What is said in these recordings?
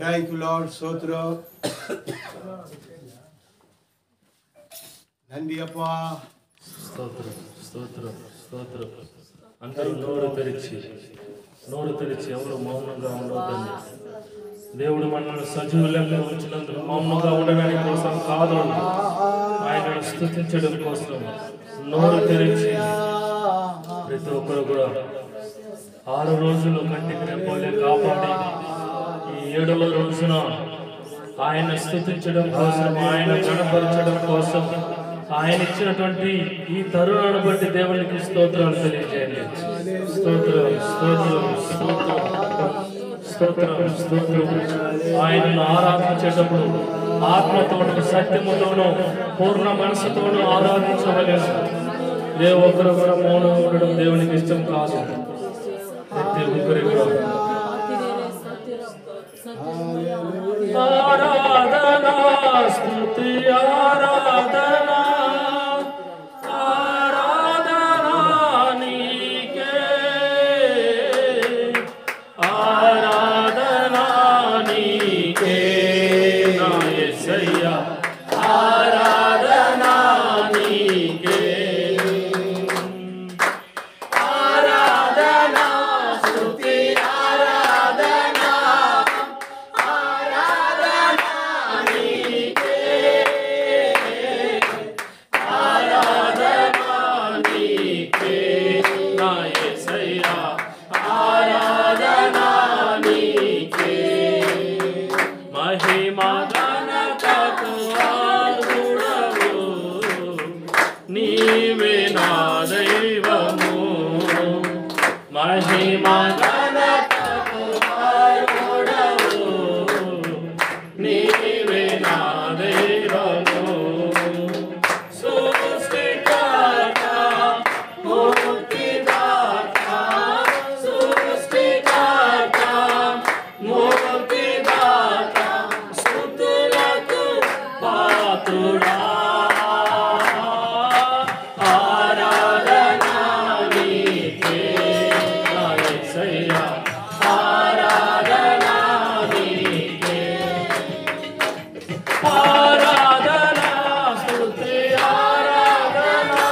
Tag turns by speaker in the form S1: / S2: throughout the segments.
S1: Thank you, Lord. Sotra. Nandi Appa.
S2: స్తోత్రం స్తోత్రం స్తోత్రం. అందరూ నోరు తెరిచి ఎవరు మౌనంగా ఉండవద్దండి. దేవుడు మనల్ని సజీవులంగా ఉంచినందుకు మౌనంగా ఉండడానికి కోసం కాదు, ఆయనను స్తుతించడం కోసం నోరు తెరిచి ప్రతి ఒక్కరు కూడా 6 రోజులు కంటికి రెప్పలే కాపాడి ఈ 7వ రోజున ఆయన స్తుతించడం కోసం, ఆయన గణపరచడం కోసం, ఆయన ఇచ్చినటువంటి ఈ తరుణాన్ని బట్టి దేవునికి స్తోత్రాలు తెలియజేయండి. స్తోత్రం స్తోత్రం స్తోత్రం స్తోత్రం స్తోత్రం. ఆయనను ఆరాధించేటప్పుడు ఆత్మతోనూ సత్యముతోనూ పూర్ణ మనసుతోనూ ఆరాధించవలేదు. ఏ ఒక్కరు కూడా మౌనం ఉండడం దేవునికి ఇష్టం కాదు. ప్రతి ఒక్కరి కూడా ఆరాధనా స్తుతి ఆరాధనా ఆరాధనా నీకే ఆరాధనా నీకే నా యేసయ్యా ఆరాధనా నీకే ఆరాధనా స్తుతి ఆరాధనా ఆరాధనా నీకే ఆరాధనా నీకే నా యేసయ్యా ఆరాధనా నీకే మహిమ ఘనతకు అర్హుడవు నీవే నా దైవము మహిమ ఘనతకు అర్హుడవు నీవే నా దైవము సృష్టికర్త ముక్తిదాత సృష్టికర్త ముక్తిదాత స్తుతులకు పాత్రుడా ఆరాధనా నీకే నా యేసయ్యా ఆరాధనా నీకే ఆరాధనా స్తుతి ఆరాధనా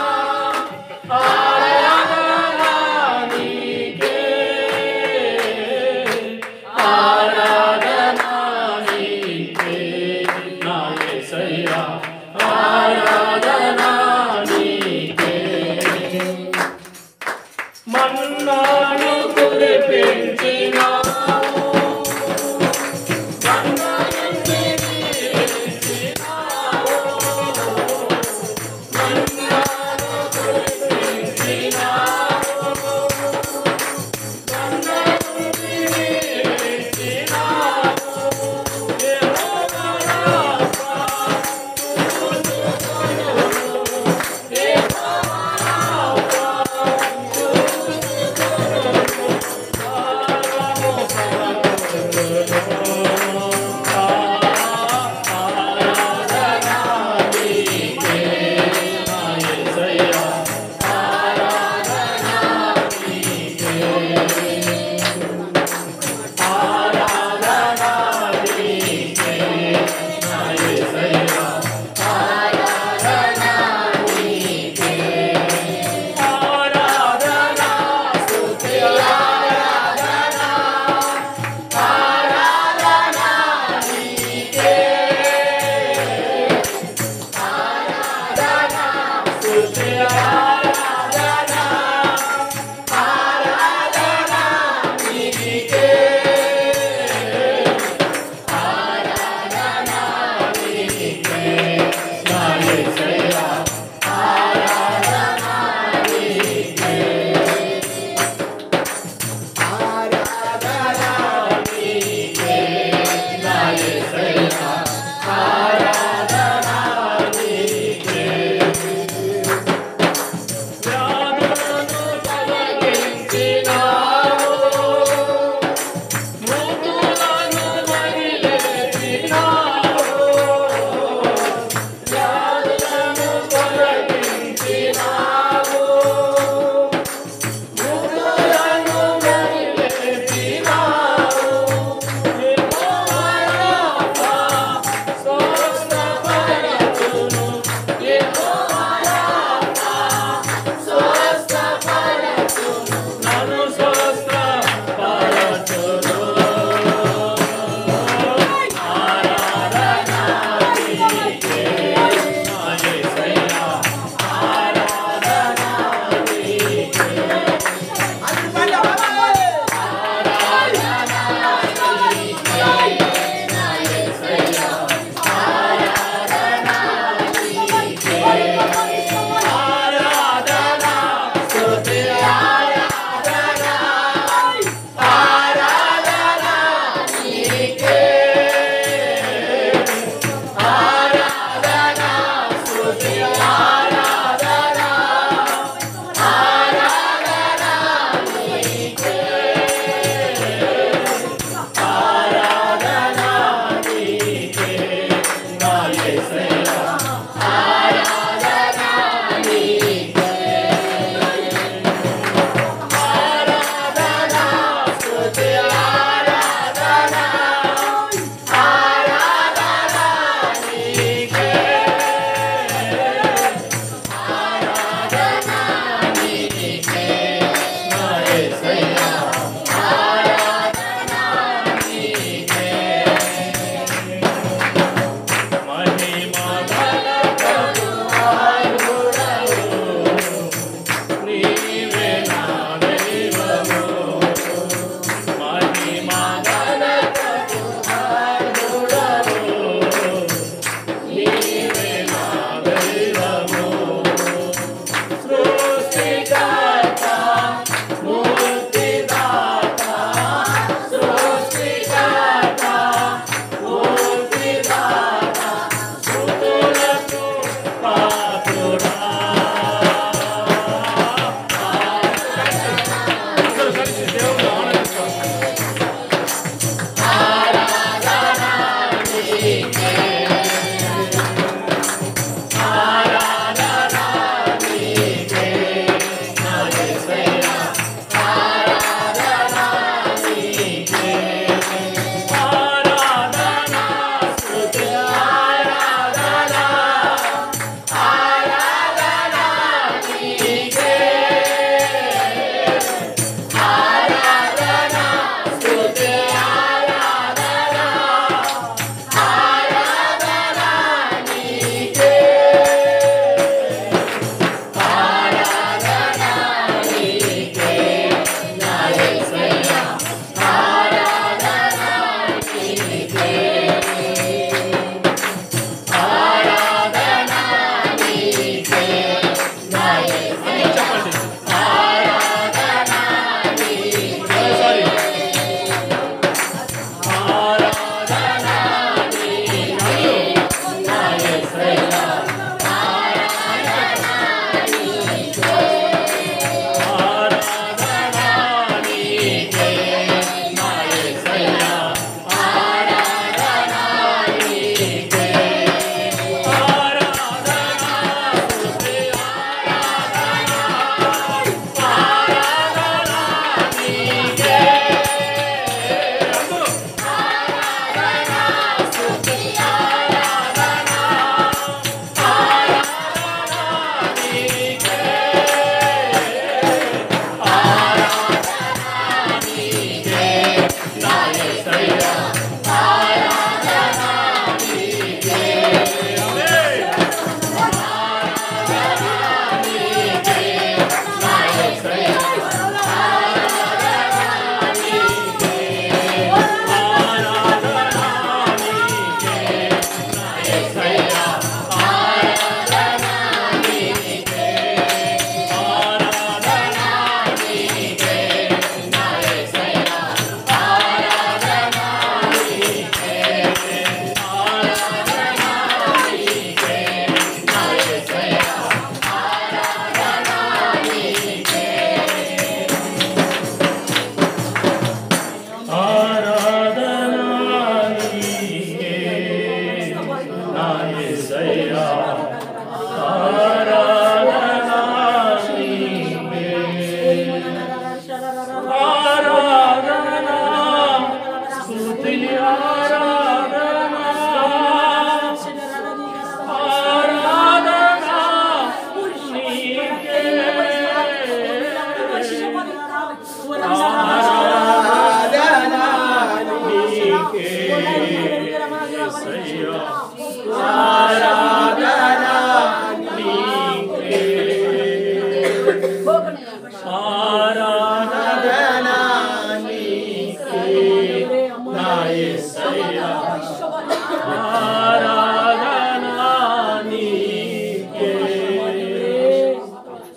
S2: ఆరాధనా నీకే ఆరాధనా నీకే నా యేసయ్యా ఆరాధనా నీకే మన్నాను కురిపించినావు మన్నాను కురిపించినావు మన్నాను కురిపించినావు మన్నాను కురిపించినావు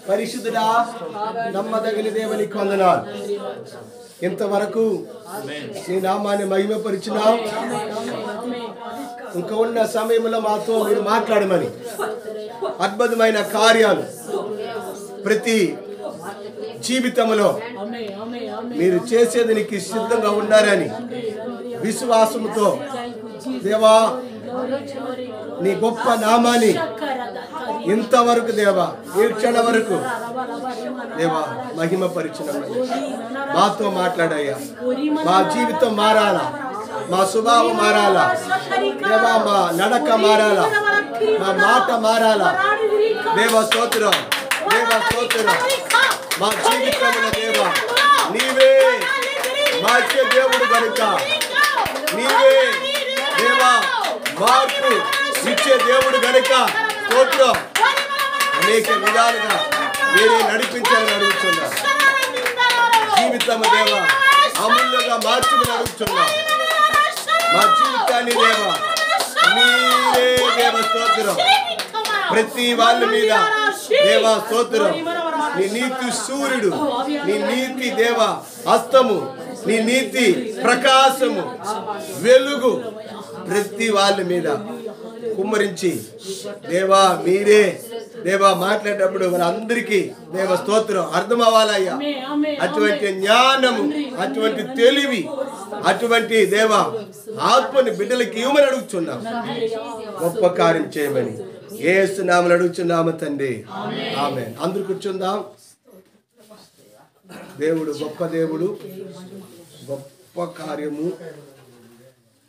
S1: పరిశుద్ధుడా, నమ్మదగిన దేవునికి వందనాలు. ఇంతవరకు నీ నామాన్ని మహిమపరిచినావు. ఇంకా ఉన్న సమయంలో మాతో మీరు మాట్లాడమని, అద్భుతమైన కార్యాలు ప్రతి జీవితంలో మీరు చేసేది నీకు సిద్ధంగా ఉన్నారని విశ్వాసంతో దేవా నీ గొప్ప నామాన్ని ఇంతవరకు దేవా ఈ క్షణ వరకు దేవా మహిమ పరిచయం మాతో మాట్లాడయ్యా. మా జీవితం మారాలా, మా స్వభావం మారాలా దేవా, మా నడక మారాలా, మా మాట మారాలా. దేవ స్తోత్రం, దేవ స్తోత్రం. మా జీవితంలో దేవా నీవే మార్చే దేవుడు కనుక, నీవే దేవా మార్పు ఇచ్చే దేవుడు కనుక స్తోత్రం. అనేక విధాలుగా మీరే నడిపించాలని అడుగుతున్నా. జీవితం దేవా అమూల్యంగా మార్చుకుని అడుగుతున్నా. మా జీవితాన్ని దేవా మీరే దేవ స్తోత్రం. ప్రతి వాళ్ళ మీద దేవా స్తోత్రం. నీ నీతి సూర్యుడు, నీ నీతి దేవా హస్తము, నీ నీతి ప్రకాశము, వెలుగు ప్రతి వాళ్ళ మీద కుమ్మరించి దేవా మీరే దేవా మాట్లాడేటప్పుడు వాళ్ళందరికీ దేవ స్తోత్రం అర్థం అవ్వాలయ్యా. అటువంటి జ్ఞానము, అటువంటి తెలివి, అటువంటి దేవా ఆత్మని బిడ్డలకి ఇవ్వమని అడుగుతున్నాం. గొప్ప కార్యం చేయమని యేసు నామములో అడుగుచున్నాము తండ్రి, ఆమేన్. అందరూ కూర్చుందాం. దేవుడు గొప్ప దేవుడు, గొప్ప కార్యము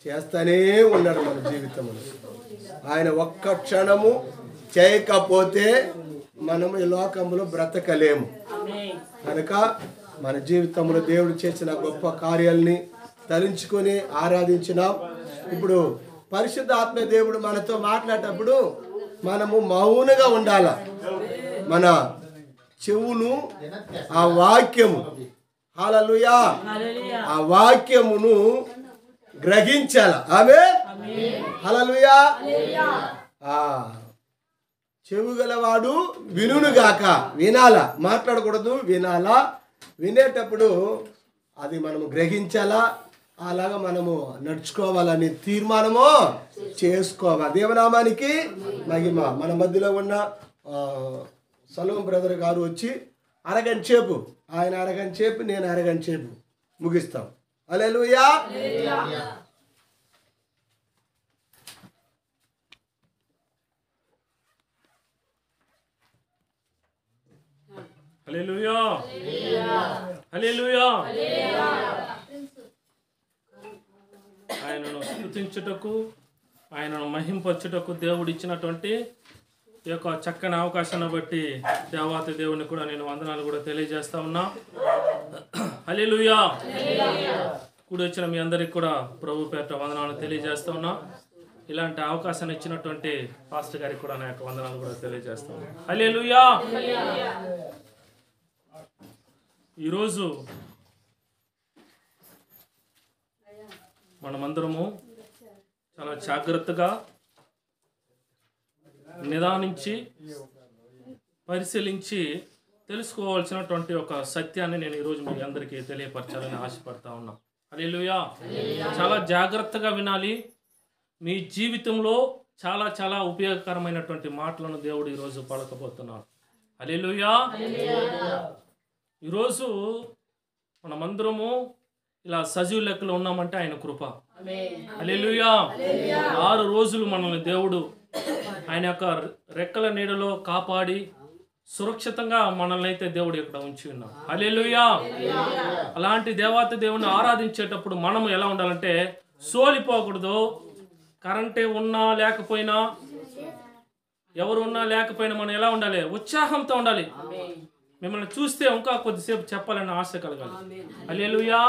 S1: చేస్తానే ఉన్నాడు మన జీవితంలో. ఆయన ఒక్క క్షణము చేయకపోతే మనము ఈ లోకంలో బ్రతకలేము. కనుక మన జీవితంలో దేవుడు చేసిన గొప్ప కార్యాలని తలంచుకొని ఆరాధించినాం. ఇప్పుడు పరిశుద్ధ ఆత్మ దేవుడు మనతో మాట్లాడేటప్పుడు మనము మౌనంగా ఉండాల. మన చెవును ఆ వాక్యము, హల్లెలూయా, ఆ వాక్యమును గ్రహించాల. ఆమేన్, హల్లెలూయా. చెవు గలవాడు వినుగాక. వినాలా, మాట్లాడకూడదు, వినాలా. వినేటప్పుడు అది మనము గ్రహించాలా, అలాగా మనము నడుచుకోవాలని తీర్మానము చేసుకోవాలి. దేవనామానికి మహిమ. మన మధ్యలో ఉన్న సలోం బ్రదర్ గారు వచ్చి అరగంట సేపు, ఆయన అరగంట సేపు, నేను అరగంట సేపు ముగిస్తాం. హల్లెలూయా.
S2: హల్లెలూయా, హల్లెలూయా. ఆయనను స్తుతించుటకు, ఆయనను మహింపరచుటకు దేవుడు ఇచ్చినటువంటి ఈ యొక్క చక్కని అవకాశాన్ని బట్టి దేవాతి దేవుని కూడా నేను వందనాలు కూడా తెలియజేస్తా ఉన్నా. హల్లెలూయా. కూడి వచ్చిన మీ అందరికి కూడా ప్రభు పేట వందనాలు తెలియజేస్తా ఉన్నా. ఇలాంటి అవకాశాన్ని ఇచ్చినటువంటి పాస్టర్ గారికి కూడా నా యొక్క వందనాలు కూడా తెలియజేస్తా ఉన్నా. హల్లెలూయా. ఈరోజు మనమందరము చాలా జాగ్రత్తగా నిదానించి పరిశీలించి తెలుసుకోవాల్సినటువంటి ఒక సత్యాన్ని నేను ఈరోజు మీ అందరికీ తెలియపరచాలని ఆశపడతా ఉన్నా. హల్లెలూయా. చాలా జాగ్రత్తగా వినాలి. మీ జీవితంలో చాలా చాలా ఉపయోగకరమైనటువంటి మాటలను దేవుడు ఈరోజు పలకబోతున్నాడు. హల్లెలూయా. ఈరోజు మనమందరము ఇలా సజీవ లెక్కలో ఉన్నామంటే ఆయన కృప. హల్లెలూయా. 6 రోజులు మనల్ని దేవుడు ఆయన యొక్క రెక్కల నీడలో కాపాడి సురక్షితంగా మనల్ని అయితే దేవుడు ఇక్కడ ఉంచి ఉన్నాం. హల్లెలూయా. అలాంటి దేవాతి దేవుని ఆరాధించేటప్పుడు మనము ఎలా ఉండాలంటే సోలిపోకూడదు. కరెంటే ఉన్నా లేకపోయినా, ఎవరు ఉన్నా లేకపోయినా మనం ఎలా ఉండాలి? ఉత్సాహంతో ఉండాలి. మిమ్మల్ని చూస్తే ఇంకా కొద్దిసేపు చెప్పాలని ఆశ కలగాలి. హల్లెలూయా.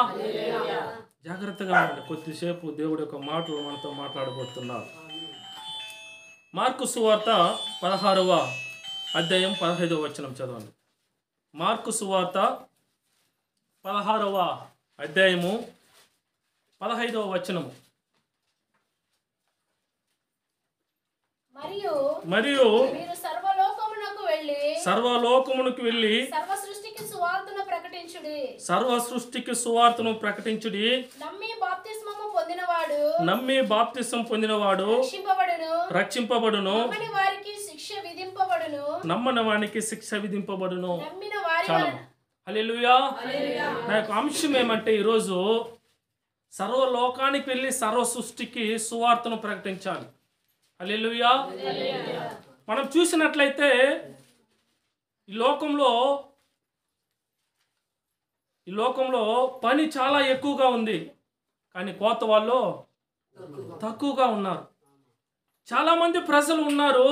S2: జాగ్రత్తగా ఉండండి. కొద్దిసేపు దేవుడి యొక్క మాటలు మనతో మాట్లాడబోతున్నారు. మార్కు సువార్త 16వ అధ్యాయం 15వ వచనం చదవండి. మార్కు సువార్త 16వ అధ్యాయము 15వ వచనము. మరియు
S3: మీరు సర్వలోకమునకు వెళ్ళి సర్వ సృష్టికి
S2: సువార్తను ప్రకటించుడి. నమ్మి బాప్తిస్మము పొందినవాడు రక్షింపబడును, నమ్మని వానికి శిక్ష విధింపబడును. చాలా. హల్లెలూయా. నా యొక్క అంశం ఏమంటే ఈరోజు సర్వలోకానికి వెళ్ళి సర్వ సృష్టికి సువార్తను ప్రకటించాలి. హల్లెలూయా. మనం చూసినట్లయితే ఈ లోకంలో పని చాలా ఎక్కువగా ఉంది, కానీ కోత వాళ్ళు తక్కువగా ఉన్నారు. చాలామంది ప్రజలు ఉన్నారు,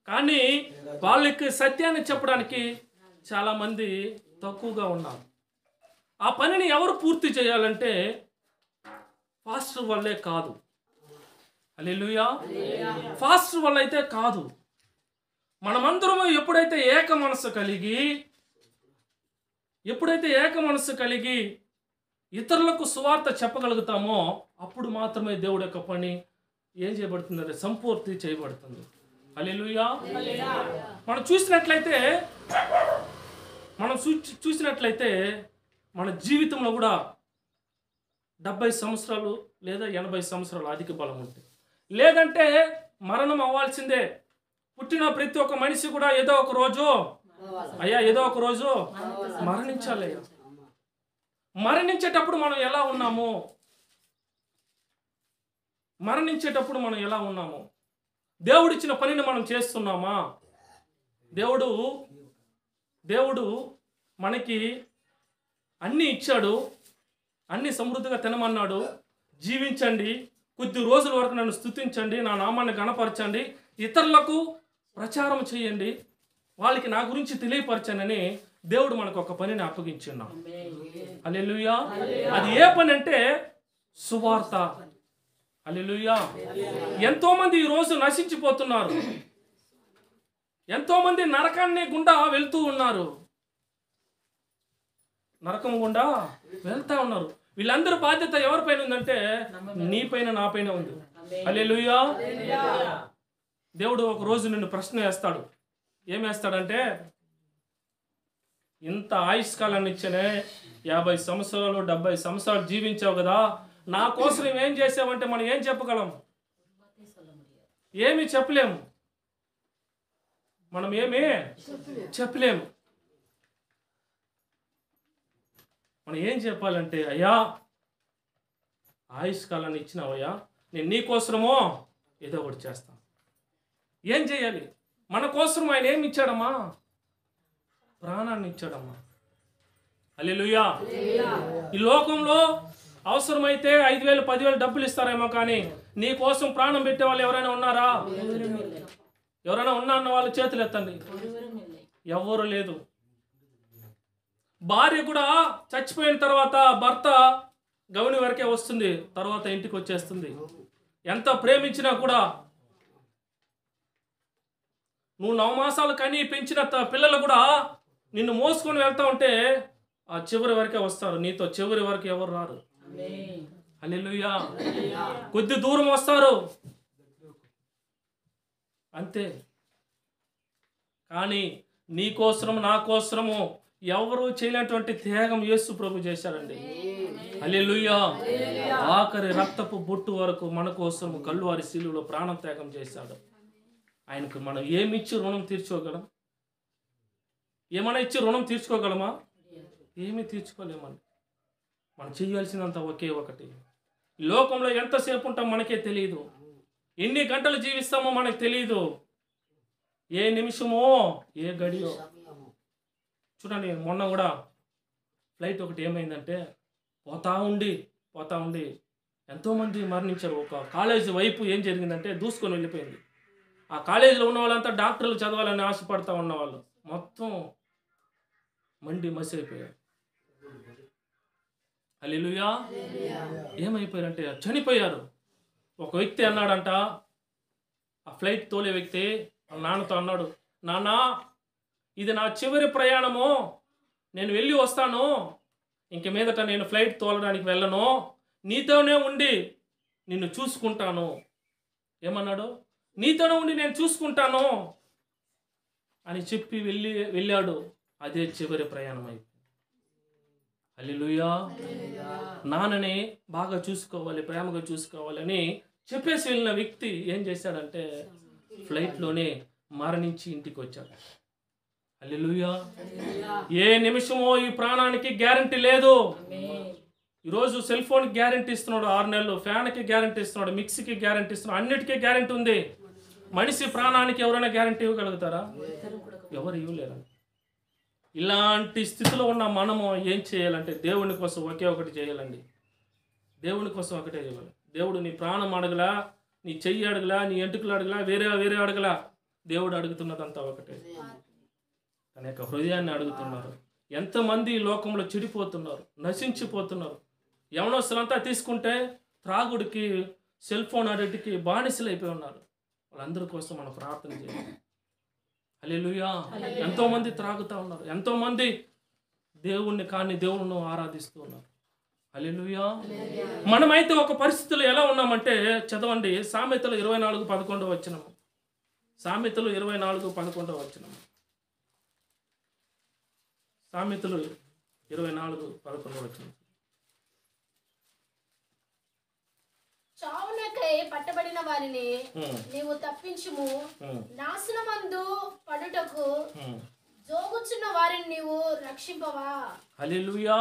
S2: కానీ వాళ్ళకి సత్యాన్ని చెప్పడానికి చాలామంది తక్కువగా ఉన్నారు. ఆ పనిని ఎవరు పూర్తి చేయాలంటే పాస్టర్ వల్లే కాదు. హల్లెలూయా. పాస్టర్ వల్ల అయితే కాదు. మనమందరము ఎప్పుడైతే ఏక మనసు కలిగి ఇతరులకు సువార్త చెప్పగలుగుతామో అప్పుడు మాత్రమే దేవుడి యొక్క పని ఏం చేయబడుతుంది? సంపూర్తి చేయబడుతుంది. హల్లెలూయా. మనం చూసినట్లయితే మన జీవితంలో కూడా 70 సంవత్సరాలు లేదా 80 సంవత్సరాలు అధిక బలం ఉంటుంది. లేదంటే మరణం అవ్వాల్సిందే. పుట్టిన ప్రతి ఒక్క మనిషి కూడా ఏదో ఒక రోజు మరణించాలి. మరణించేటప్పుడు మనం ఎలా ఉన్నాము? దేవుడిచ్చిన పనిని మనం చేస్తున్నామా? దేవుడు మనకి అన్నీ ఇచ్చాడు, అన్ని సమృద్ధిగా తినమన్నాడు. జీవించండి, కొద్ది రోజుల వరకు నన్ను స్తుతించండి, నా నామాన్ని గణపరచండి, ఇతరులకు ప్రచారం చేయండి, వాళ్ళకి నా గురించి తెలియపరచనని దేవుడు మనకు ఒక పనిని అప్పగించున్నాడు. హల్లెలూయా. అది ఏ పని అంటే సువార్త. హల్లెలూయా. ఎంతో మంది ఈ రోజు నశించిపోతున్నారు. ఎంతో మంది నరకాన్ని గుండా వెళ్తూ ఉన్నారు. నరకం గుండా వెళ్తా ఉన్నారు. వీళ్ళందరూ బాధ్యత ఎవరిపైన ఉందంటే నీ పైన, నా పైన ఉంది. హల్లెలూయా. దేవుడు ఒక రోజు నిన్ను ప్రశ్న వేస్తాడు. ఏం వేస్తాడంటే, ఇంత ఆయుష్కాలాన్ని ఇచ్చనే 50 సంవత్సరాలు 70 సంవత్సరాలు జీవించావు కదా, నా కోసం ఏం చేసావంటే మనం ఏం చెప్పగలం? ఏమీ చెప్పలేము. మనం ఏమీ చెప్పలేము. మనం ఏం చెప్పాలంటే, అయ్యా ఆయుష్కాలాన్ని ఇచ్చినావయ్యా, నేను నీ కోసమో ఏదో ఒకటి చేస్తాను. ఏం చేయాలి? మన కోసం ఆయన ఏమి ఇచ్చాడమ్మా? ప్రాణాన్ని ఇచ్చాడమ్మా. హల్లెలూయా. ఈ లోకంలో అవసరమైతే 5,000 10,000 డబ్బులు ఇస్తారేమో, కానీ నీ కోసం ప్రాణం పెట్టే వాళ్ళు ఎవరైనా ఉన్నారా? ఎవరైనా ఉన్న వాళ్ళు చేతులు ఎత్తండి. ఎవరు లేదు. భార్య కూడా చచ్చిపోయిన తర్వాత భర్త గౌని వరకే వస్తుంది, తర్వాత ఇంటికి వచ్చేస్తుంది. ఎంత ప్రేమించినా కూడా నువ్వు 9 మాసాలు కని పెంచిన పిల్లలు కూడా నిన్ను మోసుకొని వెళ్తా ఉంటే ఆ చివరి వరకే వస్తారు, నీతో చివరి వరకు ఎవరు రారు. హల్లెలూయా. కొద్ది దూరం వస్తారు అంతే. కానీ నీ కోసము నా కోసము ఎవరు చేయలేనటువంటి త్యాగం యేసు ప్రభు చేశారండి. హల్లెలూయా. ఆఖరి రక్తపు బొట్టు వరకు మన కోసము కల్వారి శిలువలో ప్రాణం త్యాగం చేశాడు. ఆయనకు మనం ఏమిచ్చి రుణం తీర్చుకోగలం? ఏమైనా ఇచ్చి రుణం తీర్చుకోగలమా? ఏమీ తీర్చుకోలేమండి. మనం చేయాల్సినంత ఒకే ఒకటి. ఈ లోకంలో ఎంతసేపు ఉంటాం మనకే తెలియదు, ఎన్ని గంటలు జీవిస్తామో మనకు తెలియదు, ఏ నిమిషమో ఏ గడియో. చూడండి, మొన్న కూడా ఫ్లైట్ ఒకటి ఏమైందంటే పోతా ఉండి ఎంతోమంది మరణించారు. ఒక కాలేజీ వైపు ఏం జరిగిందంటే దూసుకొని వెళ్ళిపోయింది. ఆ కాలేజీలో ఉన్న వాళ్ళంతా డాక్టర్లు చదవాలని ఆశపడతా ఉన్నవాళ్ళు మొత్తం మండి మసి అయిపోయారు. హల్లెలూయా. ఏమైపోయారంటే చనిపోయారు. ఒక వ్యక్తి అన్నాడంట, ఆ ఫ్లైట్ తోలే వ్యక్తి వాళ్ళ నాన్నతో అన్నాడు, నాన్న ఇది నా చివరి ప్రయాణము, నేను వెళ్ళి వస్తాను, ఇంక మీదట నేను ఫ్లైట్ తోలడానికి వెళ్ళను, నీతోనే ఉండి నిన్ను చూసుకుంటాను. ఏమన్నాడు? నీతోనే ఉండి నేను చూసుకుంటాను అని చెప్పి వెళ్ళాడు. అదే చివరి ప్రయాణం అయిపోయింది. హల్లెలూయా. నాన్నని బాగా చూసుకోవాలి, ప్రేమగా చూసుకోవాలని చెప్పేసి వెళ్ళిన వ్యక్తి ఏం చేశాడంటే ఫ్లైట్లోనే మరణించి ఇంటికి వచ్చాడు. హల్లెలూయా. ఏ నిమిషమో ఈ ప్రాణానికి గ్యారంటీ లేదు. ఈరోజు సెల్ ఫోన్కి గ్యారంటీ ఇస్తున్నాడు 6 నెలలు, ఫ్యాన్కి గ్యారంటీ ఇస్తున్నాడు, మిక్సీకి గ్యారంటీ ఇస్తున్నాడు, అన్నిటికీ గ్యారంటీ ఉంది. మనిషి ప్రాణానికి ఎవరైనా గ్యారంటీ ఇవ్వగలుగుతారా? ఎవరు ఇవ్వలేరు. ఇలాంటి స్థితిలో ఉన్న మనము ఏం చేయాలంటే దేవుని కోసం ఒకే ఒకటి చేయాలండి. దేవుని కోసం ఒకటే చేయాలి. దేవుడు నీ ప్రాణం అడగలా, నీ చెయ్యి అడగలా, నీ ఎంటుకలు అడగలా, వేరే అడగలా. దేవుడు అడుగుతున్నదంతా ఒకటే, తన యొక్క హృదయాన్ని అడుగుతున్నారు. ఎంతమంది ఈ లోకంలో చెడిపోతున్నారు, నశించిపోతున్నారు. యవనస్తులంతా తీసుకుంటే త్రాగుడికి, సెల్ ఫోన్ అడిటికి బానిసలు అయిపోయి ఉన్నారు. వాళ్ళందరి కోసం మనం ప్రార్థన చేయాలి. హల్లెలూయా. ఎంతోమంది త్రాగుతూ ఉన్నారు, ఎంతోమంది దేవుణ్ణి ఆరాధిస్తూ ఉన్నారు. హల్లెలూయా. మనమైతే ఒక పరిస్థితుల్లో ఎలా ఉన్నామంటే చదవండి, సామెతలు 24:11 వచనం. సామెతలు 24:11 వచనం. సామెతలు 24:11 వచనం.
S3: చావునకై పట్టబడిన వారిని నీవు తప్పించుము, నాశనమందు పడుటకు జోగుచున్న వారిని నీవు రక్షింపవా.
S2: హల్లెలూయా.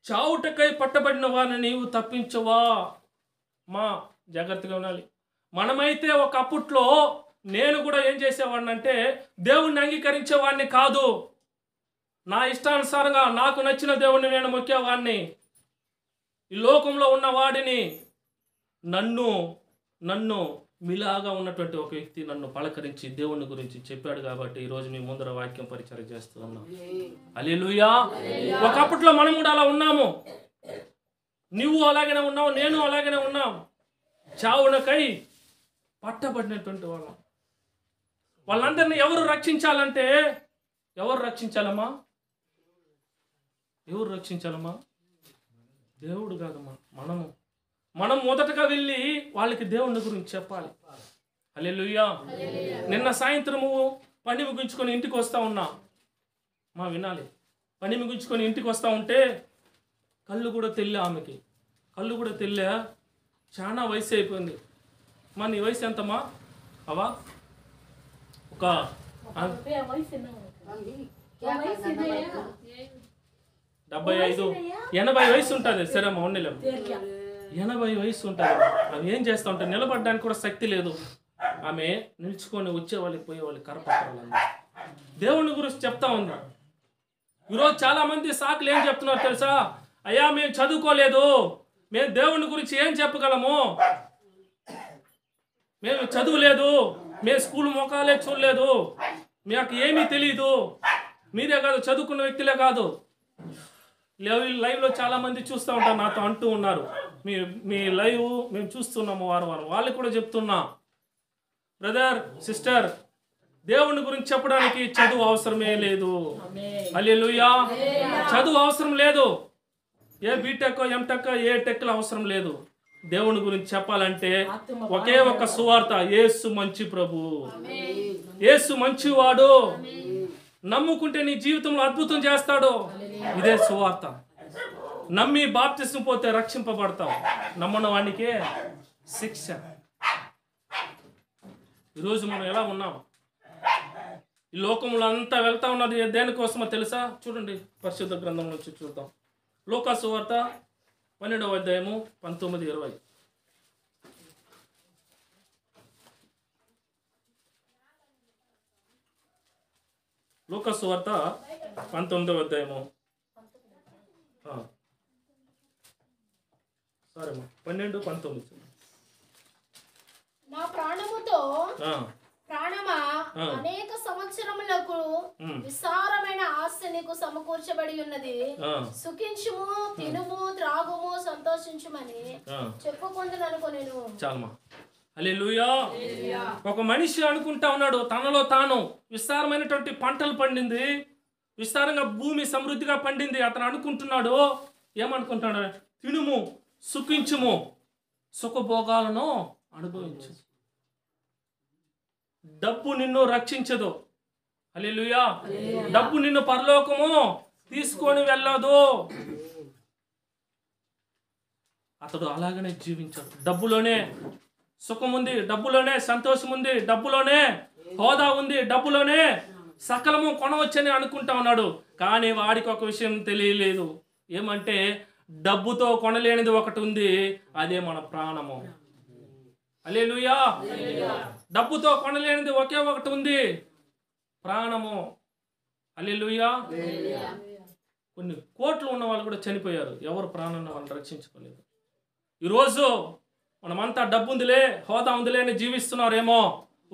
S2: చావుటకై పట్టబడిన వారిని నీవు తప్పించవా. జాగ్రత్తగా ఉండాలి. మనమైతే ఒక అప్పట్లో నేను కూడా ఏం చేసేవాడిని అంటే దేవుణ్ణి అంగీకరించేవాడిని కాదు. నా ఇష్టానుసారంగా నాకు నచ్చిన దేవుణ్ణి నేను మొక్కేవాడిని. ఈ లోకంలో ఉన్న వాడిని నన్ను మీలాగా ఉన్నటువంటి ఒక వ్యక్తి నన్ను పలకరించి దేవుని గురించి చెప్పాడు కాబట్టి ఈరోజు మీ ముందర వాక్యం పరిచయం చేస్తూ ఉన్నాం. హల్లెలూయా. ఒకప్పట్లో మనం కూడా అలా ఉన్నాము. నువ్వు అలాగనే ఉన్నావు, నేను అలాగనే ఉన్నాం. చావునకై పట్టబడినటువంటి వాళ్ళందరినీ ఎవరు రక్షించాలంటే ఎవరు రక్షించాలమ్మా? దేవుడు కాదమ్మా, మనం మొదటగా వెళ్ళి వాళ్ళకి దేవుని గురించి చెప్పాలి. హల్లెలూయా. నిన్న సాయంత్రము పని ముగించుకొని ఇంటికి వస్తూ ఉన్నా, వినాలి. పని ముగించుకొని ఇంటికి వస్తూ ఉంటే కళ్ళు కూడా తెల్లా, చాలా వయసు అయిపోయింది. నీ వయసు ఎంతమ్మా? అవా ఒక 75-80 వయసు ఉంటుంది. సరే అమ్మ, ఉండలేము. 80 వయసు ఉంటుంది. ఆమె ఏం చేస్తూ ఉంటారు, నిలబడడానికి కూడా శక్తి లేదు. ఆమె నిల్చుకొని వచ్చేవాళ్ళకి పోయేవాళ్ళకి కరపత్రాలు దేవుని గురించి చెప్తా ఉంది. ఈరోజు చాలా మంది సాకులు ఏం చెప్తున్నారు తెలుసా? అయ్యా మేము చదువుకోలేదు, మేము దేవుని గురించి ఏం చెప్పగలము, మేము చదువులేదు, మేము స్కూల్ మొఖాలే చూడలేదు, మాకు ఏమీ తెలియదు. మీరే కాదు, చదువుకున్న వ్యక్తులే కాదు, లైవ్లో చాలా మంది చూస్తూ ఉంటారు, నాతో అంటూ ఉన్నారు, మీ లైవ్ మేము చూస్తున్నాము వారం. వాళ్ళకి కూడా చెప్తున్నా, బ్రదర్ సిస్టర్, దేవుని గురించి చెప్పడానికి చదువు అవసరమే లేదు. హల్లెలూయా. చదువు అవసరం లేదు. ఏ బీటెక్, ఎంటెక్, ఏ టెక్లు అవసరం లేదు. దేవుని గురించి చెప్పాలంటే ఒకే ఒక సువార్త, యేసు మంచి ప్రభు, యేసు మంచివాడు, నమ్ముకుంటే నీ జీవితంలో అద్భుతం చేస్తాడు. ఇదే సువార్త. నమ్మి బాప్తిసం పోతే రక్షింపబడతావు, నమ్మని వానికే శిక్ష. ఈరోజు మనం ఎలా ఉన్నాం? ఈ లోకంలో అంతా వెళ్తా ఉన్నది దేనికోసమో తెలుసా? చూడండి, పరిశుద్ధ గ్రంథం నుంచి చూద్దాం. లూకా సువార్త 12వ అధ్యాయము 19-20. లూకా సువార్త 19వ అధ్యాయము సారీ అమ్మా 12:19.
S3: నా ప్రాణముతో
S2: ఆ,
S3: ప్రాణమా అనేక సంవత్సరములకు విస్తారమైన ఆస్తి నీకు సమకూర్చబడి ఉన్నది.
S2: ఆ,
S3: సుఖించుము, తినుము, త్రాగుము, సంతోషించుమని చెప్పుకుంటున్నాను నేను.
S2: చాలమ్మా. హల్లెలూయా. ఒక మనిషి అనుకుంటా ఉన్నాడు తనలో తాను విస్తారమైనటువంటి పంటలు పండింది, విస్తారంగా భూమి సమృద్ధిగా పండింది. అతను అనుకుంటున్నాడు, ఏమనుకుంటున్నాడు? తినుము, సుఖించుము, సుఖభోగాలను అనుభవించు. డబ్బు నిన్ను రక్షించదు. హల్లెలూయా. డబ్బు నిన్ను పరలోకము తీసుకొని వెళ్ళదు. అతడు అలాగనే జీవించాడు. డబ్బులోనే సుఖం ఉంది, డబ్బులోనే సంతోషం ఉంది, డబ్బులోనే హోదా ఉంది, డబ్బులోనే సకలము కొనవచ్చని అనుకుంటా ఉన్నాడు. కానీ వాడికి ఒక విషయం తెలియలేదు. ఏమంటే డబ్బుతో కొనలేనిది ఒకటి ఉంది, అదే మన ప్రాణము. హల్లెలూయా. డబ్బుతో కొనలేనిది ఒకే ఒకటి ఉంది, ప్రాణము. హల్లెలూయా. కొన్ని కోట్లు ఉన్న వాళ్ళు కూడా చనిపోయారు, ఎవరు ప్రాణాన్ని వాళ్ళని రక్షించుకోలేదు. ఈరోజు మనమంతా డబ్బు ఉందిలే, హోదా ఉందిలే అని జీవిస్తున్నారేమో.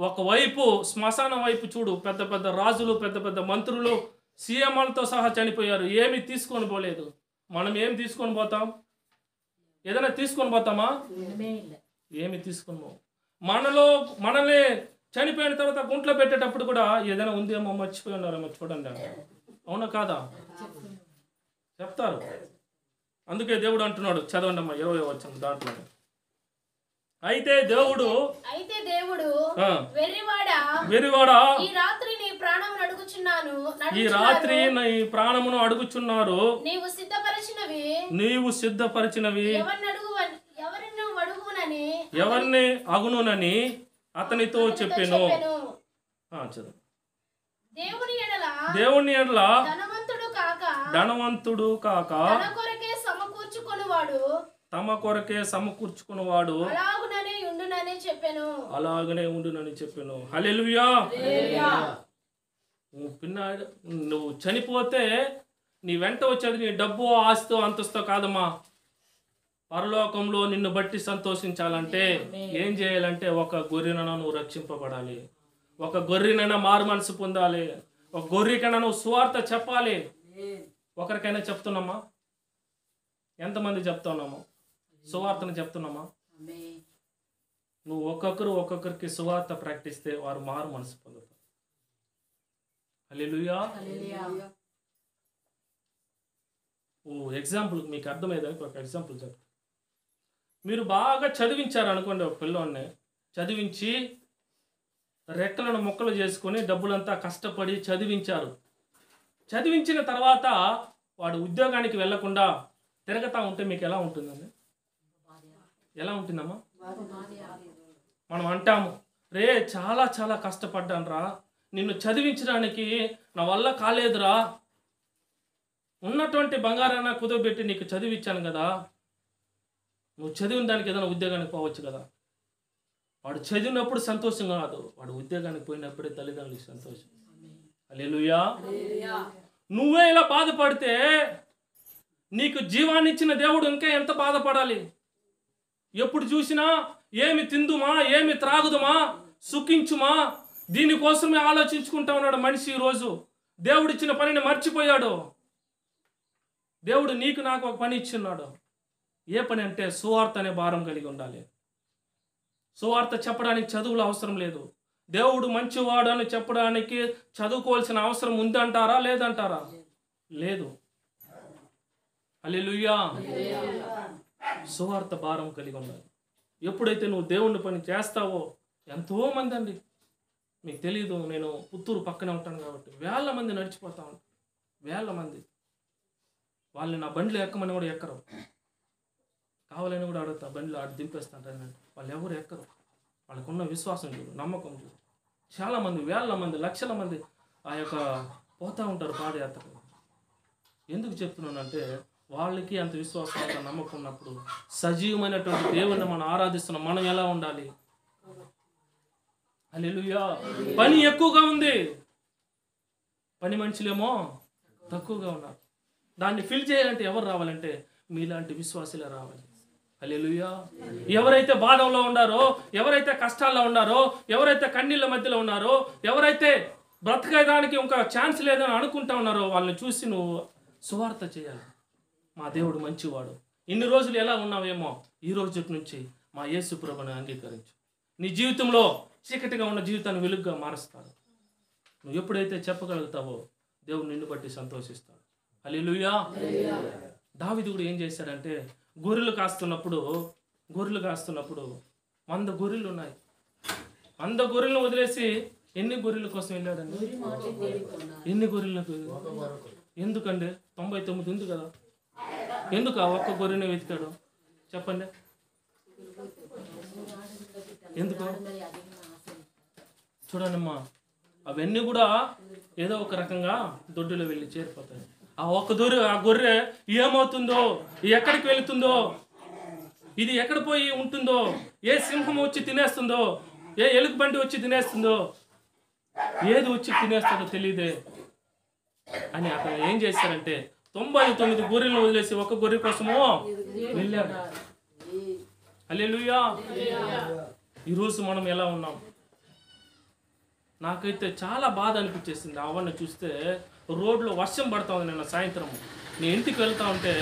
S2: ఒకవైపు శ్మశానం వైపు చూడు, పెద్ద పెద్ద రాజులు, పెద్ద పెద్ద మంత్రులు, సీఎంలతో సహా చనిపోయారు, ఏమి తీసుకొని పోలేదు. మనం ఏమి తీసుకొని పోతాం? ఏదైనా తీసుకొని పోతామా? ఏమి తీసుకొని పోం. మనల్ని చనిపోయిన తర్వాత గుంట్లో పెట్టేటప్పుడు కూడా ఏదైనా ఉందేమో, మర్చిపోయి ఉన్నారేమో చూడండి, అవునా కాదా? చెప్తారు. అందుకే దేవుడు అంటున్నాడు, చదవండి అమ్మా 20వ వచనం దాంట్లో. అయితే దేవుడు వెర్రివాడా,
S3: ఈ రాత్రి నీ ప్రాణమును అడుగుచున్నాను,
S2: ఈ రాత్రి నీ ప్రాణమును అడుగుచున్నారు, నీవు సిద్ధపరిచినవి ఎవరిని అగునునని అతనితో చెప్పెను. దేవుని ఎడల ధనవంతుడు కాక తమ కొరకే సమకూర్చుకున్నవాడు అలాగనే ఉండునని చెప్పాను. హల్లెలూయా. నువ్వు చనిపోతే నీ వెంట వచ్చేది నీ డబ్బు, ఆస్తో, అంతస్తో కాదమ్మా. పరలోకంలో నిన్ను బట్టి సంతోషించాలంటే ఏం చేయాలంటే, ఒక గొర్రెనైనా నువ్వు రక్షింపబడాలి, ఒక గొర్రెనైనా మారు మనసు పొందాలి, ఒక గొర్రెకైనా నువ్వు సువార్త చెప్పాలి. ఒకరికైనా చెప్తున్నామా? ఎంతమంది చెప్తున్నాము? సువార్తను చెప్తున్నామా? నువ్వు ఒక్కొక్కరికి సువార్త ప్రకటిస్తే వారు మారు మనసు పొందుతారు. హల్లెలూయా. ఎగ్జాంపుల్ మీకు అర్థమయ్యేదానికి ఒక ఎగ్జాంపుల్ చెప్తాను. మీరు బాగా చదివించారు అనుకోండి, ఒక పిల్లోడిని చదివించి రెక్కలను మొక్కలు చేసుకొని డబ్బులంతా కష్టపడి చదివించారు. చదివించిన తర్వాత వాడు ఉద్యోగానికి వెళ్లకుండా తిరగతా ఉంటే మీకు ఎలా ఉంటుందండి? ఎలా ఉంటుందమ్మా? మనం అంటాము, రే చాలా చాలా కష్టపడ్డాను రా, నిన్ను చదివించడానికి నా వల్ల కాలేదురా, ఉన్నటువంటి బంగారాన్ని కుదవబెట్టి నీకు చదివించాను కదా, నువ్వు చదివిన దానికి ఏదైనా ఉద్యోగానికి పోవచ్చు కదా. వాడు చదివినప్పుడు సంతోషం కాదు, వాడు ఉద్యోగానికి పోయినప్పుడే తల్లిదండ్రులకు సంతోషం. హల్లెలూయా. నువ్వే ఇలా బాధపడితే నీకు జీవాన్ని ఇచ్చిన దేవుడు ఇంకా ఎంత బాధపడాలి? ఎప్పుడు చూసినా ఏమి తిందుమా, ఏమి త్రాగుదుమా, సుఖించుమా, దీనికోసమే ఆలోచించుకుంటా ఉన్నాడు మనిషి. ఈరోజు దేవుడిచ్చిన పనిని మర్చిపోయాడు. దేవుడు నీకు నాకు ఒక పని ఇచ్చిన్నాడు. ఏ పని అంటే సువార్త అనే భారం కలిగి ఉండాలి. సువార్త చెప్పడానికి చదువులు అవసరం లేదు. దేవుడు మంచివాడు అని చెప్పడానికి చదువుకోవాల్సిన అవసరం ఉందంటారా? లేదంటారా? లేదు. హల్లెలూయా. సువార్త భారం కలిగి ఉండాలి. ఎప్పుడైతే నువ్వు దేవుని పని చేస్తావో, ఎంతోమంది అండి, మీకు తెలీదు, నేను పుత్తూరు పక్కనే ఉంటాను కాబట్టి వేల మంది నడిచిపోతా ఉంటాను. వేల మంది వాళ్ళని నా బండిలో ఎక్కమని కూడా ఎక్కరు. కావాలని కూడా అడుగుతా, బండిలో ఆడు దింపేస్తాను. వాళ్ళు ఎవరు ఎక్కరు. వాళ్ళకున్న విశ్వాసం చూడు, నమ్మకం చూడు. చాలామంది, వేల మంది, లక్షల మంది ఆ యొక్క పోతూ ఉంటారు పాదయాత్రలు. ఎందుకు చెప్తున్నానంటే, వాళ్ళకి అంత విశ్వాసం, అంత నమ్మకం ఉన్నప్పుడు సజీవమైనటువంటి దేవుణ్ణి మనం ఆరాధిస్తున్నాం. మనం ఎలా ఉండాలి? హల్లెలూయా. పని ఎక్కువగా ఉంది, పని మనుషులేమో తక్కువగా ఉన్నారు. దాన్ని ఫిల్ చేయాలంటే ఎవరు రావాలంటే మీలాంటి విశ్వాసులే రావాలి. హల్లెలూయా. ఎవరైతే బాధంలో ఉన్నారో, ఎవరైతే కష్టాల్లో ఉన్నారో, ఎవరైతే కన్నీళ్ళ మధ్యలో ఉన్నారో, ఎవరైతే బ్రతకడానికి ఇంకా ఛాన్స్ లేదని అనుకుంటా ఉన్నారో వాళ్ళని చూసి నువ్వు సువార్త చేయాలి. మా దేవుడు మంచివాడు. ఇన్ని రోజులు ఎలా ఉన్నావేమో ఈ రోజు నుంచి మా యేసు ప్రభువుని అంగీకరించు. నీ జీవితంలో చీకటిగా ఉన్న జీవితాన్ని వెలుగుగా మారుస్తాడు. నువ్వు ఎప్పుడైతే చెప్పగలుగుతావో దేవుడు నిన్ను బట్టి సంతోషిస్తాడు. హల్లెలూయా. దావీదు కూడా ఏం చేశాడంటే గొర్రెలు కాస్తున్నప్పుడు 100 గొర్రెలు ఉన్నాయి. 100 గొర్రెలను వదిలేసి ఎన్ని గొర్రెల కోసం వెళ్ళాడండి? ఎన్ని గొర్రెలకు? ఎందుకండి? 99 ఉంది కదా, ఎందుకు ఆ ఒక్క గొర్రెని వెతికాడు చెప్పండి? ఎందుకు? చూడండమ్మా, అవన్నీ కూడా ఏదో ఒక రకంగా దొడ్డులో వెళ్ళి చేరిపోతాయి. ఆ గొర్రె ఏమవుతుందో, ఎక్కడికి వెళుతుందో, ఇది ఎక్కడ పోయి ఉంటుందో, ఏ సింహం వచ్చి తినేస్తుందో, ఏ ఎలుగుబంటి వచ్చి తినేస్తుందో, ఏది వచ్చి తినేస్తుందో తెలియదే అని అతను ఏం చేశారంటే 99 గొర్రెలను వదిలేసి ఒక గొర్రె కోసము వెళ్ళాడు. హల్లెలూయా. ఈరోజు మనం ఎలా ఉన్నాం? నాకైతే చాలా బాధ అనిపించేసింది అవన్నీ చూస్తే. రోడ్లో వర్షం పడతా ఉంది. నిన్న సాయంత్రం నేను ఇంటికి వెళ్తా ఉంటే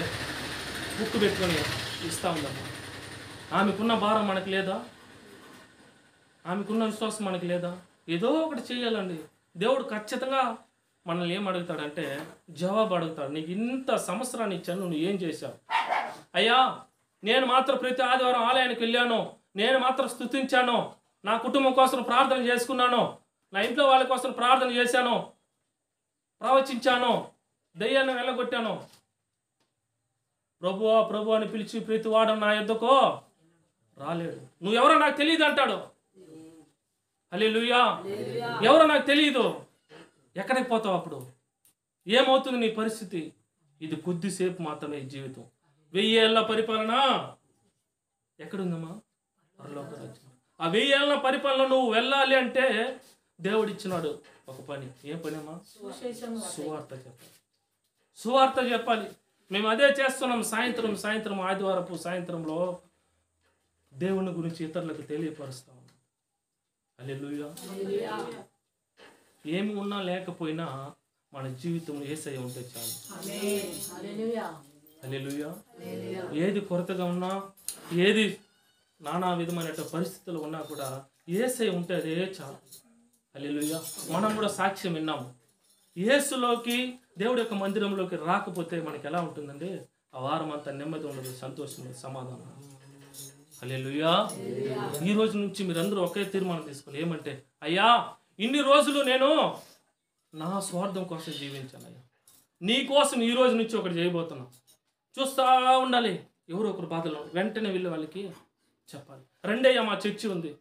S2: బుక్ పెట్టుకొని ఇస్తా ఉందమ్మా. ఆమెకున్న భారం మనకి లేదా? ఆమెకున్న విశ్వాసం మనకి లేదా? ఏదో ఒకటి చేయాలండి. దేవుడు ఖచ్చితంగా మనల్ని ఏం అడుగుతాడంటే జవాబు అడుగుతాడు. నీకు ఇంత సంవత్సరాన్ని ఇచ్చాను, నువ్వు ఏం చేశావు? అయ్యా, నేను మాత్రం ప్రతి ఆదివారం ఆలయానికి వెళ్ళాను, నేను మాత్రం స్తుతించాను, నా కుటుంబం కోసం ప్రార్థన చేసుకున్నాను, నా ఇంట్లో వాళ్ళ కోసం ప్రార్థన చేశాను, ప్రవచించాను, దయ్యాన్ని వెళ్ళగొట్టాను, ప్రభువా ప్రభు అని పిలిచి ప్రతి వాడు నా యొద్దకు రాలేడు. నువ్వెవరో నాకు తెలియదు అంటాడు. హల్లెలూయా. ఎవరో నాకు తెలియదు. ఎక్కడికి పోతావు? అప్పుడు ఏమవుతుంది నీ పరిస్థితి? ఇది కొద్దిసేపు మాత్రమే ఈ జీవితం. 1000 ఏళ్ల పరిపాలన ఎక్కడుందమ్మా? పరలోక రాజ్యం. ఆ 1000 ఏళ్ల పరిపాలన నువ్వు వెళ్ళాలి అంటే దేవుడు ఇచ్చినాడు ఒక పని. ఏం పని అమ్మా? సువార్త చెప్పాలి. సువార్త చెప్పాలి. మేము అదే చేస్తున్నాం. సాయంత్రం ఆదివారపు సాయంత్రంలో దేవుని గురించి ఇతరులకు తెలియపరుస్తాం. హల్లెలూయా. ఏమి ఉన్నా లేకపోయినా మన జీవితం యేసయ్య ఉంటే చాలు. హల్లెలూయా. ఏది కొరతగా ఉన్నా, ఏది నానా విధమైన పరిస్థితులు ఉన్నా కూడా యేసయ్య ఉంటే అదే చాలు. హల్లెలూయా. మనం కూడా సాక్ష్యం విన్నాము. యేసులోకి, దేవుడి యొక్క మందిరంలోకి రాకపోతే మనకి ఎలా ఉంటుందండి? ఆ వారం అంతా నెమ్మది ఉండదు, సంతోషం, సమాధానం. హల్లెలూయా. ఈ రోజు నుంచి మీరందరూ ఒకే తీర్మానం తీసుకోవాలి. ఏమంటే, అయ్యా, ఇన్ని రోజులు నేను నా స్వార్థం కోసం జీవించాను అయ్యా, నీ కోసం ఈ రోజు నుంచి ఒకటి చేయబోతున్నా. చూస్తూ ఉండాలి. ఎవరో ఒకరు బాధలో వెంటనే వెళ్ళి వాళ్ళకి చెప్పాలి. రెండయ్యా, మా చర్చి ఉంది,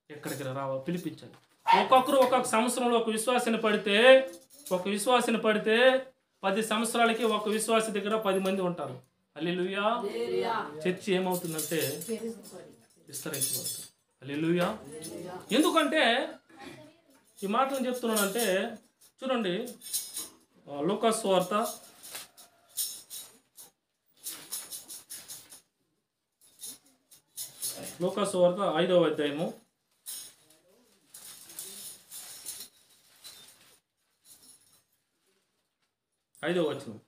S2: ఎక్కడికి రావా, పిలిపించాలి. ఒక్కొక్కరు ఒక్కొక్క సంవత్సరంలో ఒక విశ్వాసిని పడితే 10 సంవత్సరాలకి ఒక విశ్వాసి దగ్గర 10 మంది ఉంటారు. హల్లెలూయా. చర్చి ఏమవుతుందంటే విస్తరించబడుతుంది. హల్లెలూయా. ఎందుకంటే ఈ మాటలు చెప్తున్నానంటే చూడండి, లూకాసు సువార్త 5వ అధ్యాయము 5వ వచనం.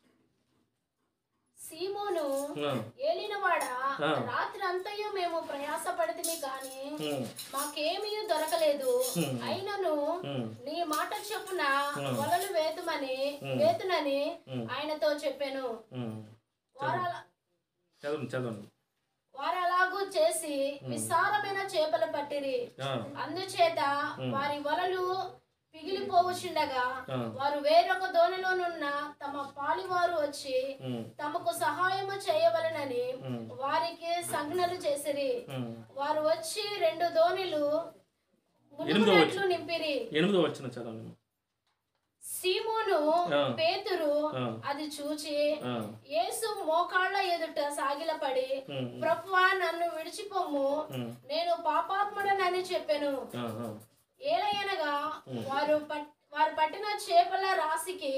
S3: సీమోను, ఏలినవాడా, రాత్రి అంతయు మేము ప్రయాసపడితిమి కానీ మాకేమీ దొరకలేదు. అయినను నీ మాట చొప్పున వలలు వేతునని ఆయనతో చెప్పాను. వారు అలాగూ చేసి విస్తారమైన చేపలు పట్టిరి. అందుచేత వారి వలలు పిగిలిపోవచ్చుండగా వారు వేరొక దోణిలోనున్న తమ పాలివారు వచ్చి తమకు సహాయము చేయవలెనని వారికి సంజ్ఞలు చేసిరి. వారు వచ్చి 2 దోణిలు మునిగినట్లు నింపిరి.
S2: 8వ వచనం చదవండి.
S3: సీమోను పేతురు అది చూచి యేసు మోకాళ్ళ ఎదుట సాగిలపడి, ప్రభువా, నన్ను విడిచిపోము, నేను పాపాత్ముడనని చెప్పెను. ఏలయనగా వారు పట్టిన చేపల రాశికి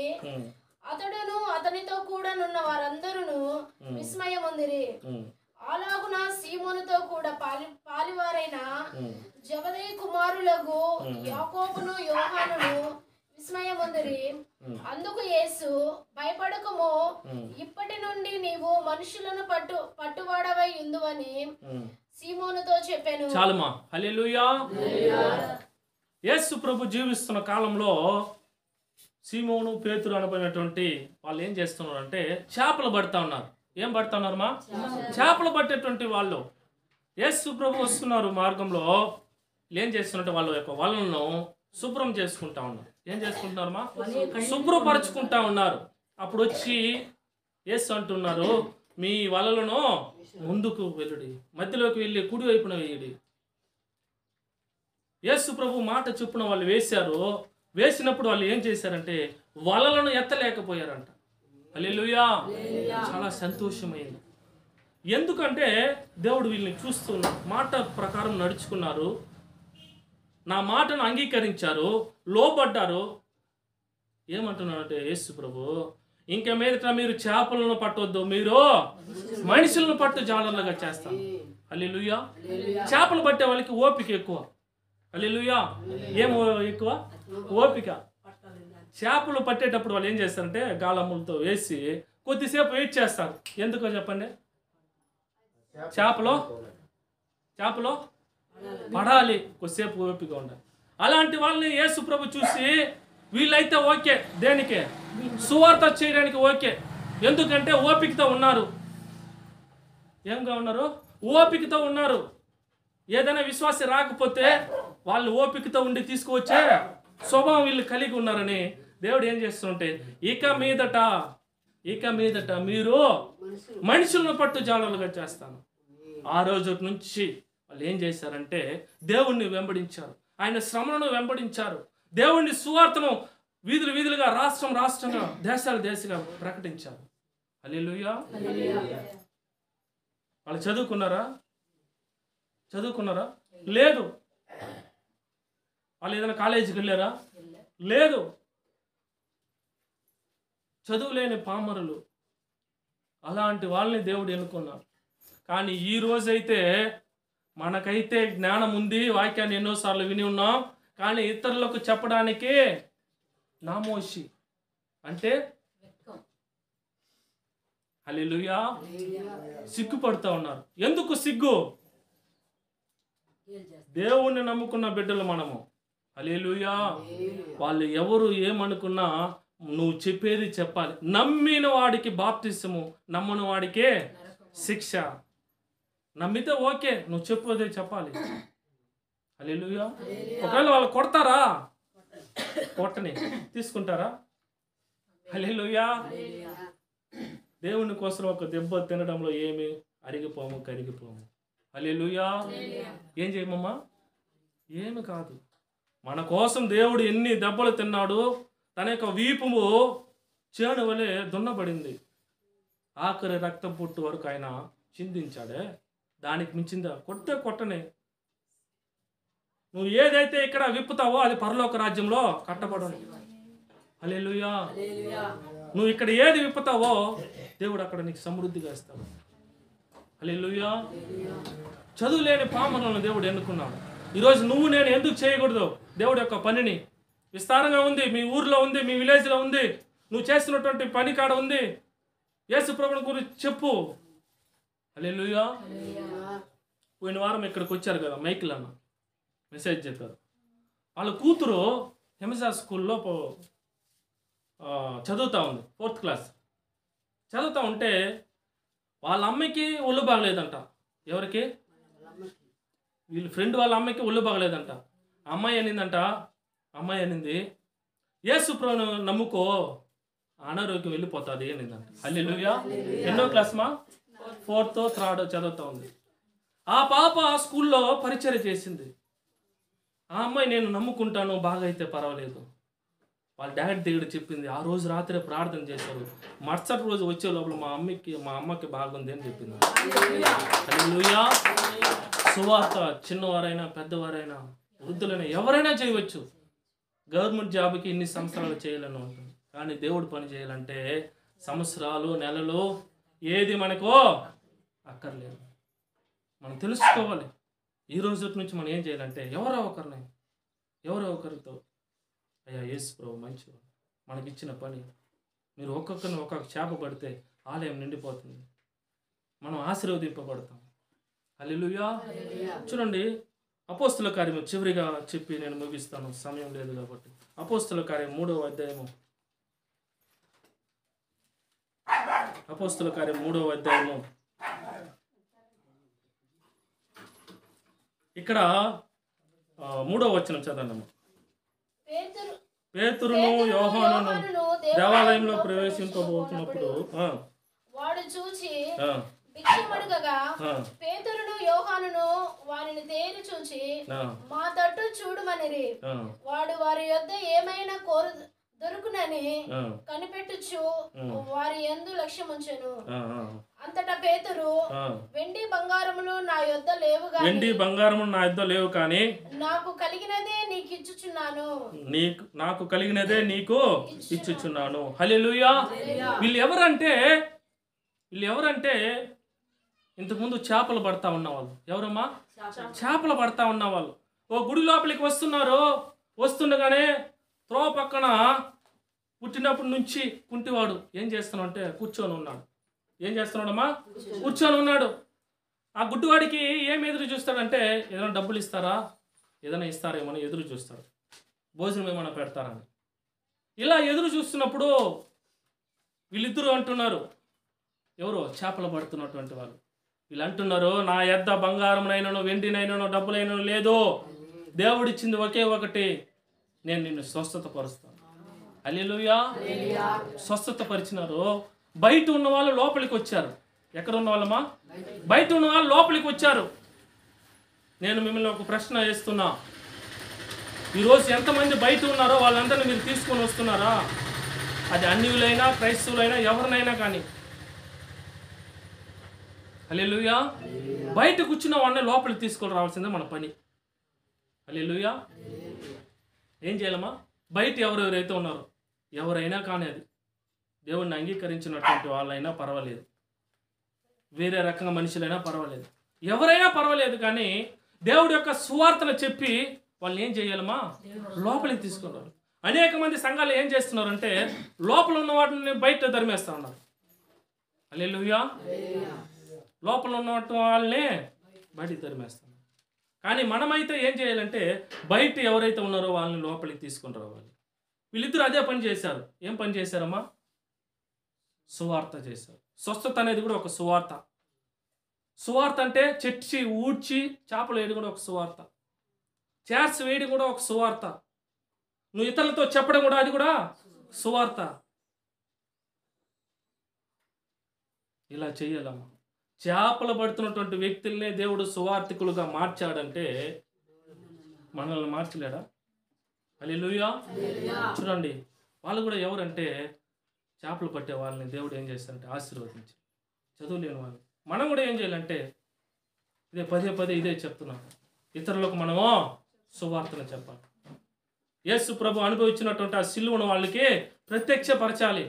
S3: అతడును అతనితో కూడా నున్న వారందరూ విస్మయముందిరి. అలాగున సీమోనుతో కూడా పాలివారైన జబదయి కుమారులకు యాకోబును యోహానును విస్మయముందిరి. అందుకు యేసు, భయపడకము, ఇప్పటి నుండి నీవు మనుషులను పట్టువాడవై ఉందువని సీమోనుతో చెప్పాను.
S2: చాలుమా. హల్లెలూయా. యేసు ప్రభు జీవిస్తున్న కాలంలో సీమోను, పేతురు అనబడినటువంటి వాళ్ళు ఏం చేస్తున్నారు అంటే చేపలు పడతా ఉన్నారు. ఏం పడతా ఉన్నారమ్మా? చేపలు పట్టేటువంటి వాళ్ళు. యేసు ప్రభు వస్తున్నారు మార్గంలో. ఏం చేస్తున్నట్టు వాళ్ళ యొక్క వలలను శుభ్రం చేసుకుంటా ఉన్నారు. ఏం చేసుకుంటున్నారమ్మా? శుభ్రపరచుకుంటా ఉన్నారు. అప్పుడు వచ్చి యేసు అంటున్నారు, మీ వలలను ముందుకు వెళ్ళుడి, మధ్యలోకి వెళ్ళి కుడి వైపున వేయడి. యేసు ప్రభు మాట చొప్పున వాళ్ళు వేశారు. వేసినప్పుడు వాళ్ళు ఏం చేశారంటే వలలను ఎత్తలేకపోయారంట. హల్లెలూయా. చాలా సంతోషమైంది. ఎందుకంటే దేవుడు వీళ్ళని చూస్తున్నారు, మాట ప్రకారం నడుచుకున్నారు, నా మాటను అంగీకరించారు, లోబడ్డారు. ఏమంటున్నారంటే యేసు ప్రభు, ఇంక మీదట మీరు చేపలను పట్టొద్దు, మీరు మనుషులను పట్టు జాలర్లుగా చేస్తాను. హల్లెలూయా. చేపలు పట్టే వాళ్ళకి ఓపిక ఎక్కువ. హల్లెలూయా. ఏం ఎక్కువ? ఓపిక. చేపలు పట్టేటప్పుడు వాళ్ళు ఏం చేస్తారంటే గాలములతో వేసి కొద్దిసేపు వెయిట్ చేస్తారు. ఎందుకో చెప్పండి? చేపలో పడాలి, కొద్దిసేపు ఓపిక ఉండాలి. అలాంటి వాళ్ళని యేసు ప్రభు చూసి, వీళ్ళైతే ఓకే, దేనికే? సువార్త చేయడానికి ఓకే. ఎందుకంటే ఓపికతో ఉన్నారు. ఏంగా ఉన్నారు? ఓపికతో ఉన్నారు. ఏదైనా విశ్వాసం రాకపోతే వాళ్ళు ఓపికతో ఉండి తీసుకువచ్చే స్వభావం వీళ్ళు కలిగి ఉన్నారని దేవుడు ఏం చేస్తుంటే, ఇక మీదట మీరు మనుషులను పట్టు జాలలుగా చేస్తాను. ఆ రోజు నుంచి వాళ్ళు ఏం చేశారంటే దేవుణ్ణి వెంబడించారు, ఆయన శ్రమలను వెంబడించారు, దేవుణ్ణి సువార్తను వీధులుగా, రాష్ట్రంగా, దేశాలుగా ప్రకటించారు. హల్లెలూయా. వాళ్ళు చదువుకున్నారా? లేదు. వాళ్ళు ఏదైనా కాలేజీకి వెళ్ళారా? లేదు. చదువులేని పామరులు, అలాంటి వాళ్ళని దేవుడు ఎన్నుకున్నారు. కానీ ఈ రోజైతే మనకైతే జ్ఞానం ఉంది, వాక్యాన్ని ఎన్నోసార్లు విని ఉన్నాం, కానీ ఇతరులకు చెప్పడానికి నామోషి అంటే హల్లెలూయా సిగ్గుపడుతూ ఉన్నారు. ఎందుకు సిగ్గు? దేవుణ్ణి నమ్ముకున్న బిడ్డలు మనము. హల్లెలూయా. వాళ్ళు ఎవరు ఏమనుకున్నా నువ్వు చెప్పేది చెప్పాలి. నమ్మిన వాడికి బాప్తిసము, నమ్మని వాడికే శిక్ష. నమ్మితే ఓకే, నువ్వు చెప్పేది చెప్పాలి. హల్లెలూయా. ఒకవేళ వాళ్ళు కొడతారా? కొట్టని తీసుకుంటారా? హల్లెలూయా. దేవుని కోసం ఒక దెబ్బ తినడంలో ఏమి అరిగిపోము, కరిగిపోము. హల్లెలూయా. ఏం చేయమమ్మా? ఏమి కాదు. మన కోసం దేవుడు ఎన్ని దెబ్బలు తిన్నాడు. తన యొక్క వీపుము చేను వలె దున్నబడింది. ఆఖరి రక్తం పుట్టు వరకు ఆయన చిందించాడే, దానికి మించిందా? కొట్టనే. నువ్వు ఏదైతే ఇక్కడ విప్పుతావో అది పరలోక రాజ్యంలో కట్టబడను. హల్లెలూయా. నువ్వు ఇక్కడ ఏది విప్పుతావో దేవుడు అక్కడ నీకు సమృద్ధిగా ఇస్తాడు. హల్లెలూయా. చదువులేని పామరులను దేవుడు ఎన్నుకున్నాడు. ఈరోజు నువ్వు నేను ఎందుకు చేయకూడదు దేవుడి యొక్క పనిని? విస్తారంగా ఉంది, మీ ఊర్లో ఉంది, మీ విలేజ్లో ఉంది, నువ్వు చేస్తున్నటువంటి పని కాడ ఉంది. యేసు ప్రభువుని గురించి చెప్పు. హల్లెలూయా. పోయిన వారం ఇక్కడికి వచ్చారు కదా, మైకిల్ అన్న మెసేజ్ చెప్పారు. వాళ్ళ కూతురు హిమజా స్కూల్లో చదువుతూ ఉంది, 4th క్లాస్ చదువుతూ ఉంటే వాళ్ళ అమ్మకి ఒళ్ళు బాగలేదంట. ఎవరికి? వీళ్ళ ఫ్రెండ్ వాళ్ళ అమ్మకి ఒళ్ళు బాగలేదంట. అమ్మాయి అనింది యేసు ప్రభువును నమ్ముకో, అనారోగ్యం వెళ్ళిపోతుంది అనిందంట. హల్లెలూయా. ఎన్నో క్లాస్ మా? 4th 3rd చదువుతూ ఉంది. ఆ పాప స్కూల్లో పరిచర్య చేసింది. ఆ అమ్మాయి నేను నమ్ముకుంటాను, బాగా అయితే పర్వాలేదు. వాళ్ళ డాడీ దగ్గర చెప్పింది. ఆ రోజు రాత్రి ప్రార్థన చేశారు. మరుసటి రోజు వచ్చే లోపల మా అమ్మకి బాగుంది అని చెప్పింది. హల్లెలూయా. సువార్త చిన్నవారైనా పెద్దవారైనా వృద్ధులైనా ఎవరైనా చేయవచ్చు. గవర్నమెంట్ జాబ్కి ఇన్ని సంవత్సరాలు చేయాలని ఉంటుంది, కానీ దేవుడు పని చేయాలంటే సంవత్సరాలు, నెలలు ఏది మనకు అక్కర్లేదు. మనం తెలుసుకోవాలి. ఈ రోజు నుంచి మనం ఏం చేయాలంటే ఎవరో ఒకరితో అయ్యా యేసు ప్రభు మంచివాడు, మనకిచ్చిన పని, మీరు ఒక్కొక్కరిని ఒక్కొక్క చేప పడితే ఆలయం నిండిపోతుంది, మనం ఆశీర్వదింపబడతాం. హల్లెలూయా. చూడండి, అపోస్తుల కార్యం చివరిగా చెప్పి నేను ముగిస్తాను, సమయం లేదు కాబట్టి. అపోస్తుల కార్యం 3వ అధ్యాయము, అపోస్తుల కార్యం 3వ అధ్యాయము. ఇక్కడ 3వ వచనం చదవండి. పేతురును యోహానును దేవాలయంలో ప్రవేశింపబోతున్నప్పుడు
S3: వాడు చూచి భిక్షమడుగగా పేతురును యోహానును వారిని తేరి చూచి మా తట్టు చూడమనిరి. వాడు వారి యొద్ద ఏమైనా దొరుకునని కనిపెట్టుచు వారి యందు లక్ష్యముంచెను. అంతటా పేతురు, వెండి బంగారములు నా యొద్ద లేవు కానీ నాకు కలిగినదే నీకు ఇచ్చుచున్నాను. హల్లెలూయా. వీళ్ళు ఎవరంటే ఇంతకుముందు చేపలు పడతా ఉన్నవాళ్ళు. ఎవరమ్మా? చేపలు పడతా ఉన్నవాళ్ళు. ఓ గుడి లోపలికి వస్తుండగానే త్రోవ పక్కన పుట్టినప్పటి నుంచి కుంటివాడు ఏం చేస్తున్నాడు అంటే కూర్చొని ఉన్నాడు. ఏం చేస్తున్నాడమ్మా? కూర్చొని ఉన్నాడు. ఆ గుడ్డివాడికి ఏం ఎదురు చూస్తాడంటే ఏదైనా డబ్బులు ఇస్తారా, ఏదైనా ఇస్తారేమో ఎదురు చూస్తాడు, భోజనం ఏమైనా పెడతారని. ఇలా ఎదురు చూస్తున్నప్పుడు వీళ్ళిద్దరూ అంటున్నారు, ఎవరో చేపలు పడుతున్నటువంటి వాళ్ళు, వీళ్ళు అంటున్నారు, నా యొద్ద బంగారంనైనను వెండినైనను డబ్బులైనను లేదు, దేవుడిచ్చింది ఒకే ఒకటి, నేను నిన్ను స్వస్థత పరుస్తాను. హల్లెలూయా. స్వస్థత పరిచినారు. బయట ఉన్న వాళ్ళు లోపలికి వచ్చారు. ఎక్కడ ఉన్న వాళ్ళమ్మా? బయట ఉన్న వాళ్ళు లోపలికి వచ్చారు. నేను మిమ్మల్ని ఒక ప్రశ్న వేస్తున్నా, ఈరోజు ఎంతమంది బయట ఉన్నారో వాళ్ళందరినీ మీరు తీసుకొని వస్తున్నారా? అది అన్యులైనా క్రైస్తవులైనా ఎవరినైనా కానీ. హల్లెలూయా. బయట కూర్చున్న వాళ్ళని లోపలికి తీసుకొని రావాల్సిందే మన పని. హల్లెలూయా. ఏం చేయాలమ్మా? బయట ఎవరెవరైతే ఉన్నారో ఎవరైనా కానీ, అది దేవుణ్ణి అంగీకరించినటువంటి వాళ్ళైనా పర్వాలేదు, వేరే రకంగా మనుషులైనా పర్వాలేదు, ఎవరైనా పర్వాలేదు, కానీ దేవుడి యొక్క సువార్తను చెప్పి వాళ్ళని ఏం చేయాలమ్మా? లోపలికి తీసుకున్నారు. అనేక మంది సంఘాలు ఏం చేస్తున్నారంటే లోపల ఉన్న వాటిని బయట తరిమేస్తా ఉన్నారు. హల్లెలూయా. లోపల ఉన్న వాళ్ళని బయటికి తరిమేస్తున్నారు. కానీ మనమైతే ఏం చేయాలంటే బయట ఎవరైతే ఉన్నారో వాళ్ళని లోపలికి తీసుకొని రావాలి. వీళ్ళిద్దరూ అదే పని చేశారు. ఏం పని చేశారమ్మా? సువార్త చేశారు. స్వస్థత అనేది కూడా ఒక సువార్త. సువార్త అంటే చర్చి ఊడ్చి చేపలు వేయడం కూడా ఒక సువార్త, చేర్స్ వేయడం కూడా ఒక సువార్త, నువ్వు ఇతరులతో చెప్పడం కూడా అది కూడా సువార్త. ఇలా చెయ్యాలమ్మా. చేపలు పడుతున్నటువంటి వ్యక్తుల్నే దేవుడు సువార్థికులుగా మార్చాడంటే మనల్ని మార్చలేడా? హల్లెలూయా. చూడండి, వాళ్ళు కూడా ఎవరంటే చేపలు పట్టే వాళ్ళని దేవుడు ఏం చేస్తారంటే ఆశీర్వదించి, చదువు లేని వాళ్ళని మనం కూడా ఏం చేయాలంటే పదే ఇదే చెప్తున్నాం, ఇతరులకు మనము సువార్తను చెప్పాలి. యేసు ప్రభు అనుభవించినటువంటి ఆ సిలువను వాళ్ళకి ప్రత్యక్షపరచాలి.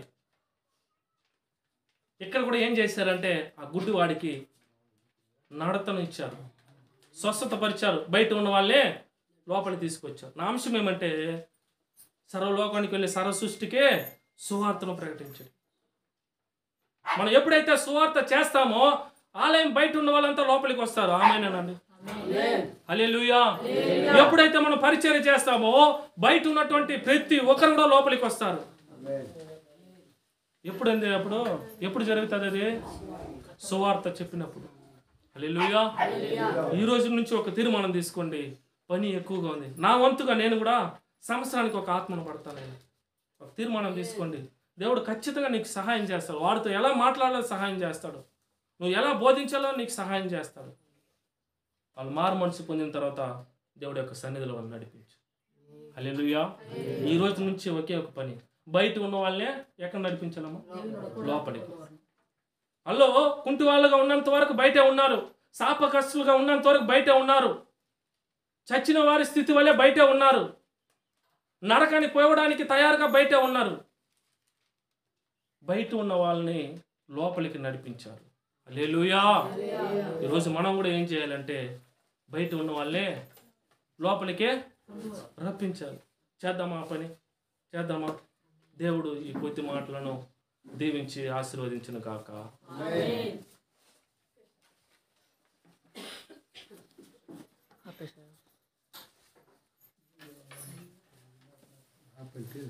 S3: ఇక్కడ కూడా ఏం చేశారంటే ఆ గుడ్డి వాడికి నడతను ఇచ్చారు, స్వస్థత పరిచారు, బయట ఉన్న వాళ్ళే లోపలికి తీసుకొచ్చారు. నా అంశం ఏమంటే సర్వలోకానికి వెళ్ళి సర్వ సృష్టికే సువార్తను ప్రకటించారు. మనం ఎప్పుడైతే సువార్త చేస్తామో ఆలయం బయట ఉన్న వాళ్ళంతా లోపలికి వస్తారు. ఆమేనండి. హల్లెలూయా. ఎప్పుడైతే మనం పరిచర్య చేస్తామో బయట ఉన్నటువంటి ప్రతి ఒక్కరు కూడా లోపలికి వస్తారు. ఎప్పుడు జరుగుతుంది అది? సువార్త చెప్పినప్పుడు. హల్లెలూయా. ఈ రోజు నుంచి ఒక తీర్మానం తీసుకోండి. పని ఎక్కువగా ఉంది, నా వంతుగా నేను కూడా సంవత్సరానికి ఒక ఆత్మను పడతాను. ఒక తీర్మానం తీసుకోండి. దేవుడు ఖచ్చితంగా నీకు సహాయం చేస్తాడు. వాడితో ఎలా మాట్లాడాలో సహాయం చేస్తాడు, నువ్వు ఎలా బోధించాలో నీకు సహాయం చేస్తాడు. వాళ్ళు మారు మనసు పొందిన తర్వాత దేవుడి యొక్క సన్నిధిలో వాళ్ళు నడిపించు. హల్లెలూయా. ఈ రోజు నుంచి ఒకే ఒక పని, బయట ఉన్న వాళ్ళనే ఎక్కడ నడిపించాలమ్మా? లోపలికి. అల్లో కుంటి వాళ్ళుగా ఉన్నంత వరకు బయటే ఉన్నారు, శాపకస్తులుగా ఉన్నంత వరకు బయటే ఉన్నారు, చచ్చిన వారి స్థితి వల్లే బయటే ఉన్నారు, నరకానికి పోవడానికి తయారుగా బయటే ఉన్నారు. బయట ఉన్న వాళ్ళని లోపలికి నడిపించారు. హల్లెలూయా. ఈరోజు మనం కూడా ఏం చేయాలంటే బయట ఉన్న వాళ్ళే లోపలికే రప్పించాలి. చేద్దామా ఆ పని? చేద్దామా? దేవుడు ఈ కొద్ది మాటలను దీవించి ఆశీర్వదించును కాక.
S1: ఆపండి.